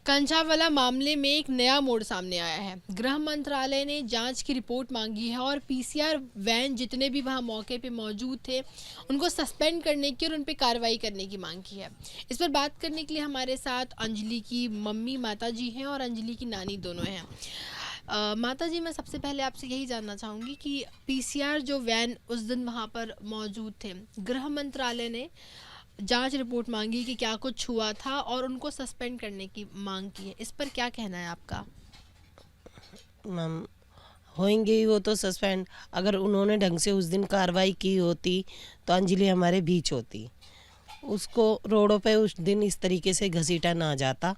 कंझावाला मामले में एक नया मोड़ सामने आया है। गृह मंत्रालय ने जांच की रिपोर्ट मांगी है और पीसीआर वैन जितने भी वहां मौके पे मौजूद थे उनको सस्पेंड करने की और उन पे कार्रवाई करने की मांग की है। इस पर बात करने के लिए हमारे साथ अंजलि की मम्मी माता जी हैं और अंजलि की नानी दोनों हैं। माता जी, मैं सबसे पहले आपसे यही जानना चाहूँगी कि पीसीआर जो वैन उस दिन वहाँ पर मौजूद थे, गृह मंत्रालय ने जांच रिपोर्ट मांगी कि क्या कुछ हुआ था और उनको सस्पेंड करने की मांग की है। इस पर क्या कहना है आपका? मैम, होंगे ही वो तो सस्पेंड। अगर उन्होंने ढंग से उस दिन कार्रवाई की होती तो अंजलि हमारे बीच होती। उसको रोडों पे उस दिन इस तरीके से घसीटा ना जाता।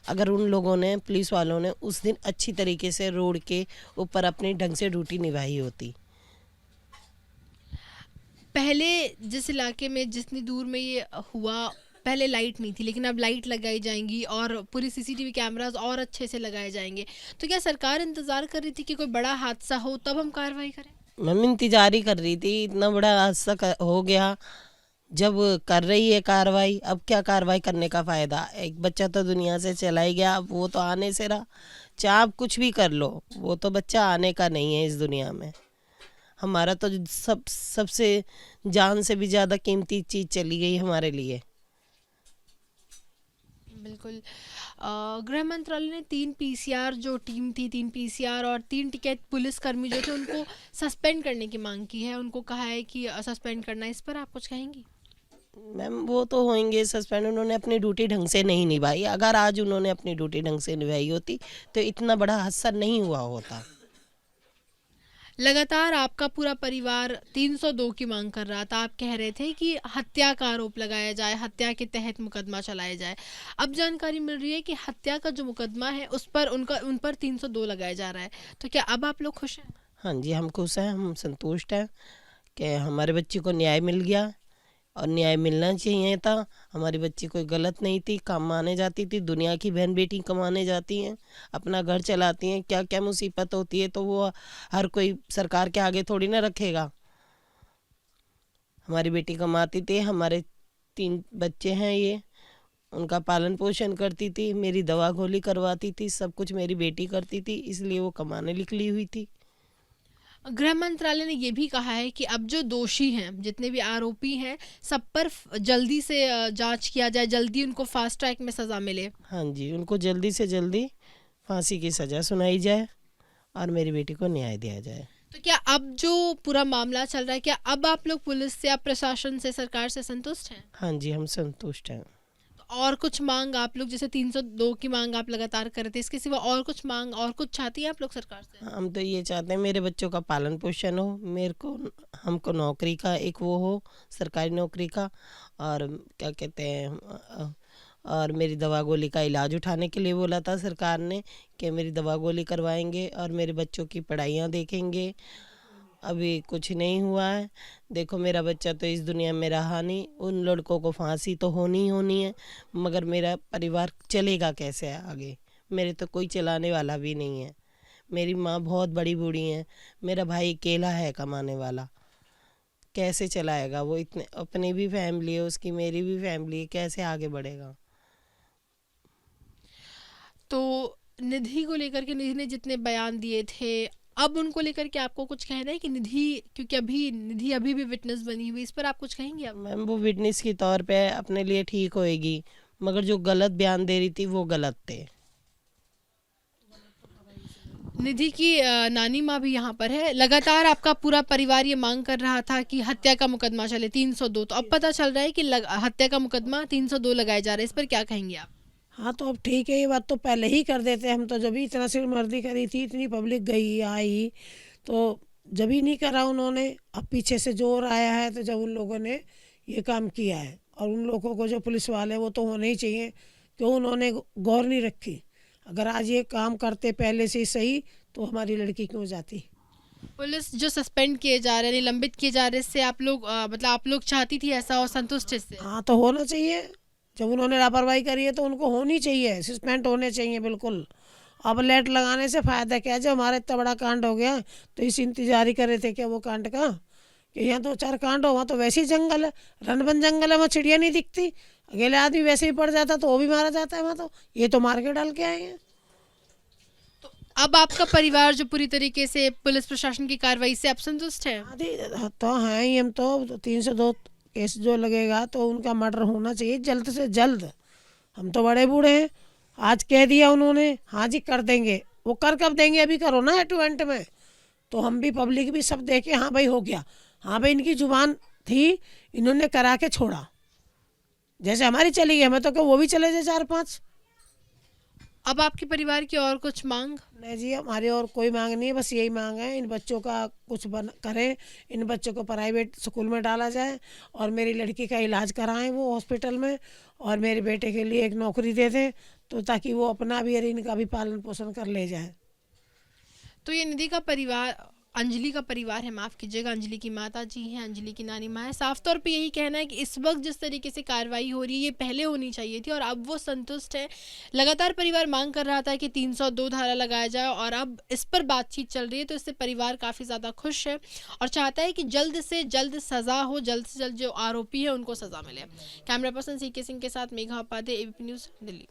अगर उन लोगों ने, पुलिस वालों ने उस दिन अच्छी तरीके से रोड के ऊपर अपनी ढंग से ड्यूटी निभाई होती। पहले जिस इलाके में जितनी दूर में ये हुआ, पहले लाइट नहीं थी, लेकिन अब लाइट लगाई जाएंगी और पूरी सीसीटीवी कैमरास और अच्छे से लगाए जाएंगे। तो क्या सरकार इंतजार कर रही थी कि कोई बड़ा हादसा हो तब हम कार्रवाई करें? मैम, इंतजार ही कर रही थी। इतना बड़ा हादसा हो गया, जब कर रही है कार्रवाई, अब क्या कार्रवाई करने का फ़ायदा। एक बच्चा तो दुनिया से चला ही गया, अब वो तो आने से रहा। चाहे आप कुछ भी कर लो, वो तो बच्चा आने का नहीं है इस दुनिया में। हमारा तो सबसे जान से भी ज़्यादा कीमती चीज़ चली गई हमारे लिए। बिल्कुल। गृह मंत्रालय ने 3 पीसीआर जो टीम थी, 3 पीसीआर और 3 टिकट पुलिसकर्मी जो थे उनको सस्पेंड करने की मांग की है। उनको कहा है कि सस्पेंड करना। इस पर आप कुछ कहेंगी? मैम, वो तो होंगे सस्पेंड। उन्होंने अपनी ड्यूटी ढंग से नहीं निभाई। अगर आज उन्होंने अपनी ड्यूटी ढंग से निभाई होती तो इतना बड़ा हादसा नहीं हुआ होता। लगातार आपका पूरा परिवार 302 की मांग कर रहा था। आप कह रहे थे कि हत्या का आरोप लगाया जाए, हत्या के तहत मुकदमा चलाया जाए। अब जानकारी मिल रही है कि हत्या का जो मुकदमा है उस पर उन पर 302 लगाया जा रहा है। तो क्या अब आप लोग खुश हैं? हाँ जी, हम खुश हैं, हम संतुष्ट हैं कि हमारे बच्चे को न्याय मिल गया और न्याय मिलना चाहिए था। हमारी बच्ची कोई गलत नहीं थी, कमाने जाती थी। दुनिया की बहन बेटी कमाने जाती हैं, अपना घर चलाती हैं। क्या क्या मुसीबत होती है तो वो हर कोई सरकार के आगे थोड़ी ना रखेगा। हमारी बेटी कमाती थी, हमारे 3 बच्चे हैं, ये उनका पालन पोषण करती थी, मेरी दवा गोली करवाती थी, सब कुछ मेरी बेटी करती थी, इसलिए वो कमाने निकली हुई थी। गृह मंत्रालय ने ये भी कहा है कि अब जो दोषी हैं, जितने भी आरोपी हैं, सब पर जल्दी से जांच किया जाए, जल्दी उनको फास्ट ट्रैक में सजा मिले। हाँ जी, उनको जल्दी से जल्दी फांसी की सज़ा सुनाई जाए और मेरी बेटी को न्याय दिया जाए। तो क्या अब जो पूरा मामला चल रहा है, क्या अब आप लोग पुलिस से या प्रशासन से, सरकार से संतुष्ट हैं? हाँ जी, हम संतुष्ट हैं। और कुछ मांग आप लोग, जैसे 302 की मांग आप लगातार कर रहे थे, इसके सिवा और कुछ मांग और कुछ चाहती हैं आप लोग सरकार से? हम तो ये चाहते हैं मेरे बच्चों का पालन पोषण हो, मेरे को, हमको नौकरी का एक वो हो, सरकारी नौकरी का। और क्या कहते हैं, और मेरी दवा गोली का इलाज उठाने के लिए बोला था सरकार ने कि मेरी दवा गोली करवाएंगे और मेरे बच्चों की पढ़ाइयाँ देखेंगे। अभी कुछ नहीं हुआ है। देखो, मेरा बच्चा तो इस दुनिया में रहा नहीं। उन लड़कों को फांसी तो होनी ही होनी है, मगर मेरा परिवार चलेगा कैसे आगे? मेरे तो कोई चलाने वाला भी नहीं है। मेरी माँ बहुत बड़ी बूढ़ी है, मेरा भाई अकेला है कमाने वाला। कैसे चलाएगा वो? इतने अपनी भी फैमिली है उसकी, मेरी भी फैमिली है, कैसे आगे बढ़ेगा? तो निधि को लेकर के निधि ने जितने बयान दिए थे, अब उनको लेकर के आपको कुछ कहना है कि निधि, क्योंकि अभी निधि अभी भी विटनेस बनी हुई, इस पर आप कुछ कहेंगे आप? मैम, वो विटनेस के तौर पे अपने लिए ठीक होएगी, मगर जो गलत बयान दे रही थी वो गलत थे। निधि की नानी माँ भी यहाँ पर है। लगातार आपका पूरा परिवार ये मांग कर रहा था कि हत्या का मुकदमा चले 302, तो अब पता चल रहा है कि हत्या का मुकदमा 302 लगाए जा रहे हैं। इस पर क्या कहेंगे आप? हाँ, तो अब ठीक है, ये बात तो पहले ही कर देते हम तो। जब भी इतना सिरमर्दी करी थी, इतनी पब्लिक गई आई, तो जब ही नहीं करा उन्होंने। अब पीछे से जोर आया है, तो जब उन लोगों ने ये काम किया है, और उन लोगों को जो पुलिस वाले वो तो होने ही चाहिए, तो उन्होंने गौर नहीं रखी। अगर आज ये काम करते पहले से ही सही, तो हमारी लड़की क्यों जाती। पुलिस जो सस्पेंड किए जा रहे हैं, निलंबित किए जा रहे हैं, इससे आप लोग मतलब आप लोग चाहती थी ऐसा और संतुष्ट इससे? हाँ, तो होना चाहिए। जब उन्होंने लापरवाही करी है तो उनको होनी चाहिए, सस्पेंड होने चाहिए बिल्कुल। अब लेट लगाने से फ़ायदा क्या है? जब हमारा इतना बड़ा कांड हो गया, तो इस इंतजार ही कर रहे थे क्या वो कांड का, कि यहाँ तो 4 कांड हो, वहाँ तो वैसे ही जंगल है, रन बन जंगल है, वहाँ चिड़िया नहीं दिखती, अकेले आदमी वैसे ही पड़ जाता तो वो भी मारा जाता है वहाँ, तो ये तो मार के डाल के आए हैं। अब आपका परिवार जो पूरी तरीके से पुलिस प्रशासन की कार्रवाई से आप संतुष्ट है? आदि तो हैं ही हम, तो 302 केस जो लगेगा तो उनका मर्डर होना चाहिए जल्द से जल्द। हम तो बड़े बूढ़े हैं, आज कह दिया उन्होंने, हाँ जी कर देंगे, वो कर कब देंगे, अभी करो ना एट एंड में, तो हम भी पब्लिक भी सब देखे हाँ भाई हो गया, हाँ भाई इनकी जुबान थी, इन्होंने करा के छोड़ा, जैसे हमारी चली गई हमें तो क्या वो भी चले जाए 4-5। अब आपके परिवार की और कुछ मांग? नहीं जी, हमारी और कोई मांग नहीं है, बस यही मांग है इन बच्चों का कुछ करें, इन बच्चों को प्राइवेट स्कूल में डाला जाए और मेरी लड़की का इलाज कराएं वो हॉस्पिटल में, और मेरे बेटे के लिए एक नौकरी दे दें, तो ताकि वो अपना भी और इनका भी पालन पोषण कर ले जाए। तो ये निधि का परिवार, अंजलि का परिवार है, माफ़ कीजिएगा, अंजलि की माता जी हैं, अंजलि की नानी माँ है, साफ तौर पे यही कहना है कि इस वक्त जिस तरीके से कार्रवाई हो रही है ये पहले होनी चाहिए थी और अब वो संतुष्ट है। लगातार परिवार मांग कर रहा था कि 302 धारा लगाया जाए और अब इस पर बातचीत चल रही है, तो इससे परिवार काफ़ी ज़्यादा खुश है और चाहता है कि जल्द से जल्द सज़ा हो, जल्द से जल्द जो आरोपी है उनको सज़ा मिले। कैमरा पर्सन CK सिंह के साथ मेघा उपाध्याय, ABP न्यूज़, दिल्ली।